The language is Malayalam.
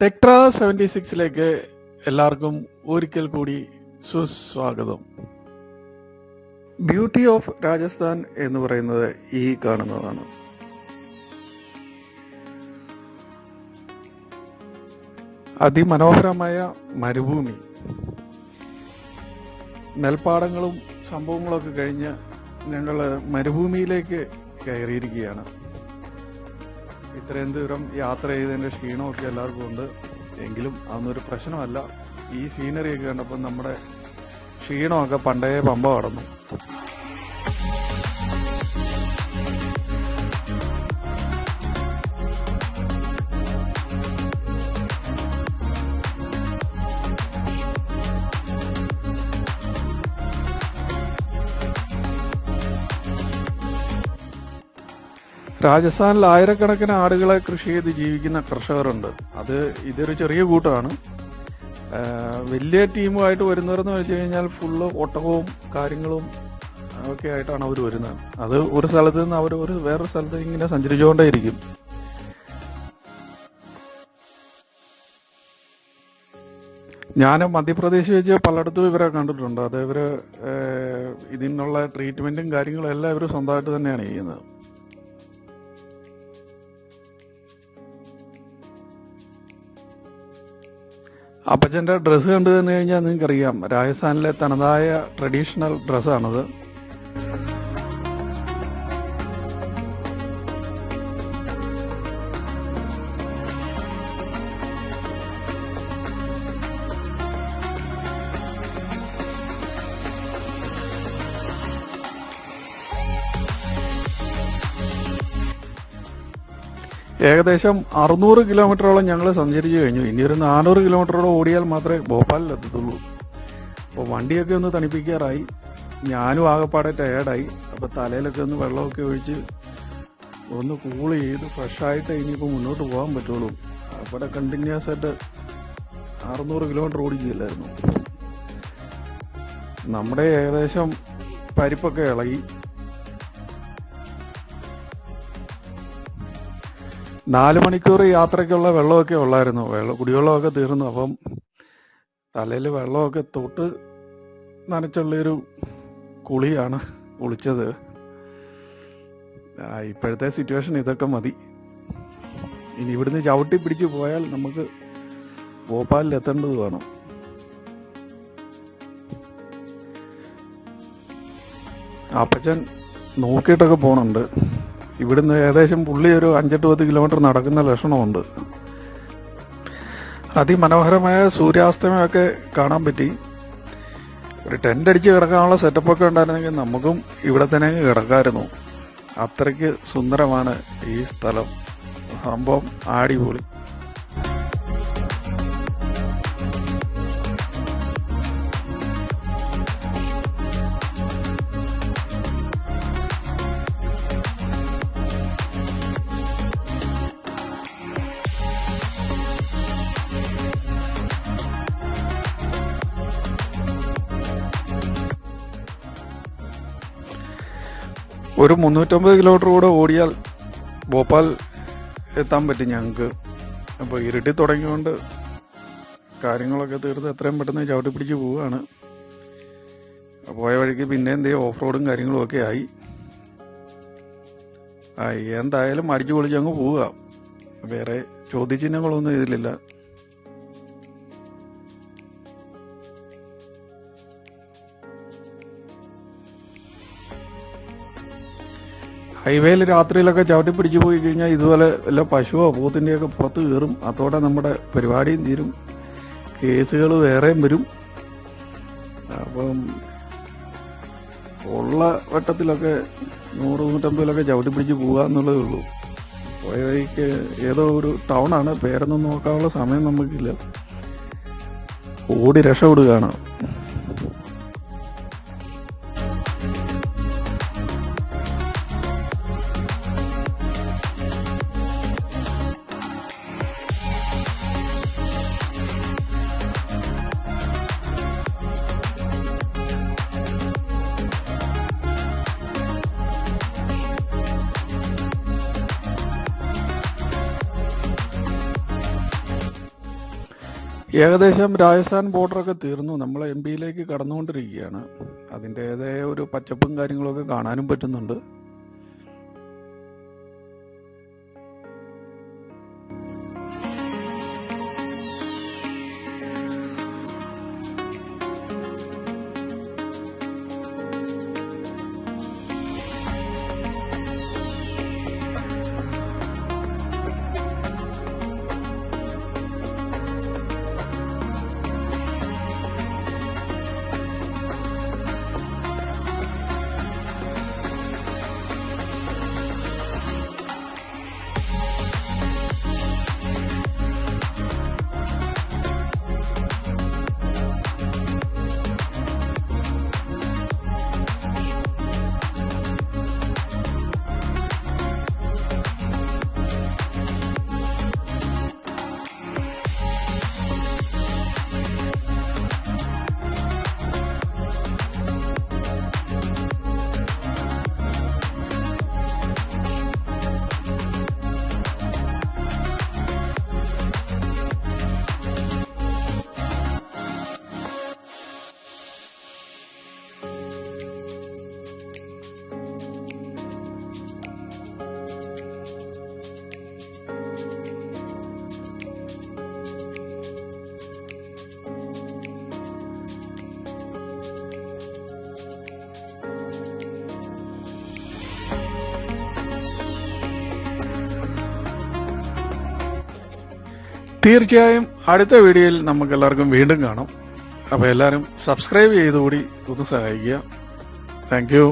ടെക്ട്രാ 76ലേക്ക് എല്ലാവർക്കും ഒരിക്കൽ കൂടി സുസ്വാഗതം. ബ്യൂട്ടി ഓഫ് രാജസ്ഥാൻ എന്ന് പറയുന്നത് ഈ കാണുന്നതാണ്. അതിമനോഹരമായ മരുഭൂമി, നെൽപ്പാടങ്ങളും സംഭവങ്ങളൊക്കെ കഴിഞ്ഞ് ഞങ്ങൾ മരുഭൂമിയിലേക്ക് കയറിയിരിക്കുകയാണ്. ഇത്രയും ദൂരം യാത്ര ചെയ്തതിൻ്റെ ക്ഷീണമൊക്കെ എല്ലാവർക്കും ഉണ്ട്. എങ്കിലും അതൊന്നൊരു പ്രശ്നമല്ല. ഈ സീനറിയൊക്കെ കണ്ടപ്പോൾ നമ്മുടെ ക്ഷീണമൊക്കെ പണ്ടേ പമ്പ കടന്നു. രാജസ്ഥാനിൽ ആയിരക്കണക്കിന് ആടുകളെ കൃഷി ചെയ്ത് ജീവിക്കുന്ന കർഷകരുണ്ട്. ഇതൊരു ചെറിയ കൂട്ടമാണ്. വലിയ ടീമുമായിട്ട് വരുന്നവരെന്ന് വെച്ച് കഴിഞ്ഞാൽ ഫുള്ള് ഒട്ടകവും കാര്യങ്ങളും ഒക്കെ ആയിട്ടാണ് അവർ വരുന്നത്. അത് ഒരു സ്ഥലത്ത് നിന്ന് അവർ വേറൊരു സ്ഥലത്ത് ഇങ്ങനെ സഞ്ചരിച്ചുകൊണ്ടേയിരിക്കും. ഞാൻ മധ്യപ്രദേശ് വെച്ച് പലയിടത്തും ഇവരെ കണ്ടിട്ടുണ്ട്. അത് ഇതിനുള്ള ട്രീറ്റ്മെന്റും കാര്യങ്ങളും എല്ലാം ഇവർ സ്വന്തമായിട്ട് തന്നെയാണ് ചെയ്യുന്നത്. അപ്പച്ചൻ്റെ ഡ്രസ്സ് കണ്ടു തന്നു കഴിഞ്ഞാൽ നിങ്ങൾക്കറിയാം, രാജസ്ഥാനിലെ തനതായ ട്രഡീഷണൽ ഡ്രസ്സാണത്. ഏകദേശം 600 കിലോമീറ്ററോളം ഞങ്ങൾ സഞ്ചരിച്ചു കഴിഞ്ഞു. ഇനി ഒരു 400 കിലോമീറ്ററോളം ഓടിയാൽ മാത്രമേ ഭോപ്പാലിൽ എത്തത്തുള്ളൂ. അപ്പോൾ വണ്ടിയൊക്കെ ഒന്ന് തണുപ്പിക്കാറായി. ഞാനും ആകെപ്പാടെ ടയേർഡായി. അപ്പോൾ തലയിലൊക്കെ ഒന്ന് വെള്ളമൊക്കെ ഒഴിച്ച് ഒന്ന് കൂൾ ചെയ്ത് ഫ്രഷായിട്ട് ഇനിയിപ്പോൾ മുന്നോട്ട് പോകാൻ പറ്റുള്ളൂ. അവിടെ കണ്ടിന്യൂസ് ആയിട്ട് 600 കിലോമീറ്റർ ഓടിക്കുകയില്ലായിരുന്നു. നമ്മുടെ ഏകദേശം പരിപ്പൊക്കെ ഇളകി. 4 മണിക്കൂർ യാത്രയ്ക്കുള്ള വെള്ളമൊക്കെ ഉള്ളായിരുന്നു. കുടിവെള്ളമൊക്കെ തീർന്നു. അപ്പം തലയിൽ വെള്ളമൊക്കെ തൊട്ട് നനച്ചുള്ളൊരു കുളിയാണ് കുളിച്ചത്. ഇപ്പോഴത്തെ സിറ്റുവേഷൻ ഇതൊക്കെ മതി. ഇനി ഇവിടുന്ന് ചവിട്ടി പിടിച്ച് പോയാൽ നമുക്ക് ഭോപ്പാലിൽ എത്തേണ്ടത് വേണം. അപ്പച്ചൻ നോക്കിയിട്ടൊക്കെ പോണുണ്ട്. ഇവിടുന്ന് ഏകദേശം പുള്ളി ഒരു 5-10 കിലോമീറ്റർ നടക്കുന്ന ലക്ഷണമുണ്ട്. അതിമനോഹരമായ സൂര്യാസ്തമയമൊക്കെ കാണാൻ പറ്റി. ഒരു ടെൻ്റ് അടിച്ച് കിടക്കാനുള്ള സെറ്റപ്പൊക്കെ ഉണ്ടായിരുന്നെങ്കിൽ നമുക്കും ഇവിടെ തന്നെ കിടക്കാമായിരുന്നു. അത്രയ്ക്ക് സുന്ദരമാണ് ഈ സ്ഥലം. സംഭവം അടിപൊളി. ഒരു 350 കിലോമീറ്റർ കൂടെ ഓടിയാൽ ഭോപ്പാൽ എത്താൻ പറ്റും ഞങ്ങൾക്ക്. അപ്പോൾ ഇരുട്ടി തുടങ്ങിയോണ്ട് കാര്യങ്ങളൊക്കെ തീർത്ത് എത്രയും പെട്ടെന്ന് ചവിട്ടി പിടിച്ച് പോവുകയാണ്. പോയ വഴിക്ക് പിന്നെ ഓഫ് റോഡും കാര്യങ്ങളും ഒക്കെ ആയി. എന്തായാലും അടിച്ചു പൊളിച്ച് അങ്ങ് പോവുക. വേറെ ചോദ്യചിഹ്നങ്ങളൊന്നും ഇതിലില്ല. ഹൈവേയിൽ രാത്രിയിലൊക്കെ ചവിട്ടി പിടിച്ചു പോയി കഴിഞ്ഞാൽ ഇതുപോലെ വല്ല പശുവോ പോത്തിൻ്റെയൊക്കെ പുറത്ത് കയറും. അതോടെ നമ്മുടെ പരിപാടിയും തീരും, കേസുകൾ വേറെയും വരും. അപ്പം ഉള്ള വട്ടത്തിലൊക്കെ 100-150 ചവിട്ടി പിടിച്ച് പോവുക എന്നുള്ളതേ ഉള്ളൂ. പോയ വഴിക്ക് ഏതോ ഒരു ടൗണാണ്, പേരൊന്നും നോക്കാനുള്ള സമയം നമുക്കില്ല. ഓടി രക്ഷപ്പെടുകയാണ്. ഏകദേശം രാജസ്ഥാൻ ബോർഡറൊക്കെ തീർന്നു. നമ്മൾ MP-യിലേക്ക് കടന്നുകൊണ്ടിരിക്കുകയാണ്. അതിൻ്റെതായ ഒരു പച്ചപ്പും കാര്യങ്ങളൊക്കെ കാണാനും പറ്റുന്നുണ്ട്. തീർച്ചയായും അടുത്ത വീഡിയോയിൽ നമുക്ക് എല്ലാവർക്കും വീണ്ടും കാണാം. അപ്പോൾ എല്ലാവരും സബ്സ്ക്രൈബ് ചെയ്തുകൂടി ഒന്ന് സഹായിക്കുക. Thank you.